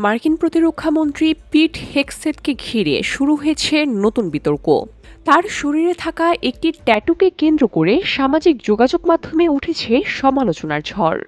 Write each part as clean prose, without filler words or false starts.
মার্কিন প্রতিরক্ষামন্ত্রী পিট হেগসেটকে ঘিরে শুরু হয়েছে নতুন বিতর্ক। তার শরীরে থাকা একটি ট্যাটুকে কেন্দ্র করে সামাজিক যোগাযোগ মাধ্যমে উঠেছে সমালোচনার ঝড়।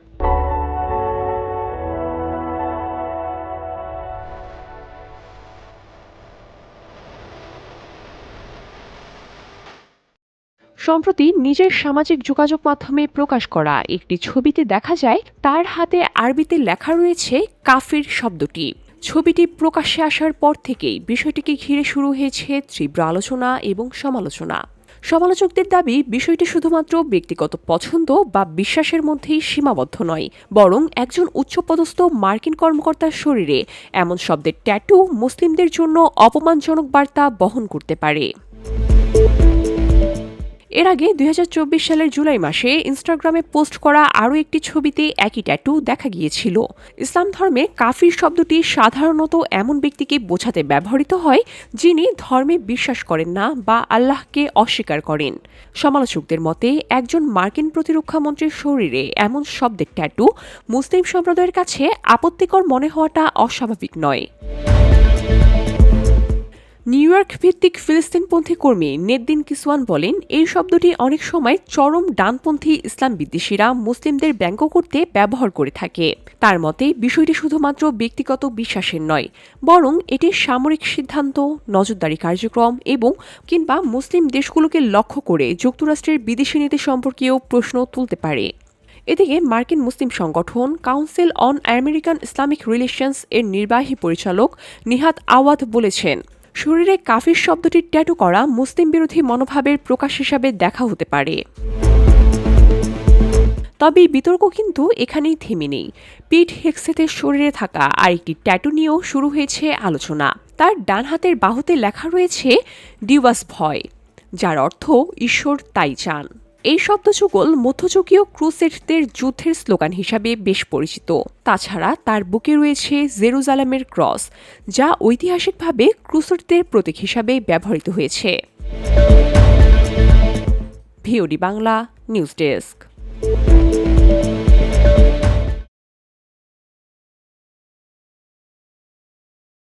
সম্প্রতি নিজের সামাজিক যোগাযোগ মাধ্যমে প্রকাশ করা একটি ছবিতে দেখা যায় তার হাতে আরবিতে লেখা রয়েছে কাফির শব্দটি। ছবিটি প্রকাশ্যে আসার পর থেকেই বিষয়টিকে ঘিরে শুরু হয়েছে তীব্র আলোচনা এবং সমালোচনা। সমালোচকদের দাবি বিষয়টি শুধুমাত্র ব্যক্তিগত পছন্দ বা বিশ্বাসের মধ্যেই সীমাবদ্ধ নয়, বরং একজন উচ্চপদস্থ মার্কিন কর্মকর্তার শরীরে এমন শব্দের ট্যাটু মুসলিমদের জন্য অপমানজনক বার্তা বহন করতে পারে। এর আগে ২০২৪ সালের জুলাই মাসে ইনস্টাগ্রামে পোস্ট করা আরও একটি ছবিতে একই ট্যাটু দেখা গিয়েছিল। ইসলাম ধর্মে কাফির শব্দটি সাধারণত এমন ব্যক্তিকে বোঝাতে ব্যবহৃত হয় যিনি ধর্মে বিশ্বাস করেন না বা আল্লাহকে অস্বীকার করেন। সমালোচকদের মতে একজন মার্কিন প্রতিরক্ষামন্ত্রীর শরীরে এমন শব্দের ট্যাটু মুসলিম সম্প্রদায়ের কাছে আপত্তিকর মনে হওয়াটা অস্বাভাবিক নয়। নিউ ইয়র্ক ভিত্তিক ফিলিস্তিনপন্থী কর্মী নেদ্দিন কিসওয়ান বলেন, এই শব্দটি অনেক সময় চরম ডানপন্থী ইসলাম বিদ্বেষীরা মুসলিমদের ব্যঙ্গ করতে ব্যবহার করে থাকে। তার মতে বিষয়টি শুধুমাত্র ব্যক্তিগত বিশ্বাসের নয়, বরং এটি সামরিক সিদ্ধান্ত, নজরদারি কার্যক্রম এবং কিংবা মুসলিম দেশগুলোকে লক্ষ্য করে যুক্তরাষ্ট্রের বিদেশী নীতি সম্পর্কেও প্রশ্ন তুলতে পারে। এদিকে মার্কিন মুসলিম সংগঠন council on American Islamic relations এর নির্বাহী পরিচালক নিহাত আওয়াদ বলেছেন, শরীরে কাফির শব্দটি ট্যাটু করা মুসলিম বিরোধী মনোভাবের প্রকাশ হিসাবে দেখা হতে পারে। তবে বিতর্ক কিন্তু এখানেই থেমে নেই। পিট হেগসেটের শরীরে থাকা আরেকটি ট্যাটু নিয়েও শুরু হয়েছে আলোচনা। তার ডান হাতের বাহুতে লেখা রয়েছে ডিওয়াস ভয়, যার অর্থ ঈশ্বর তাই চান। এই শব্দযুগল মধ্যযুগীয় ক্রুসেডদের যুদ্ধের স্লোগান হিসাবে বেশ পরিচিত। তাছাড়া তার বুকে রয়েছে জেরুজালেমের ক্রস, যা ঐতিহাসিকভাবে ক্রুসেডদের প্রতীক হিসাবে ব্যবহৃত হয়েছে। VOD Bangla news desk.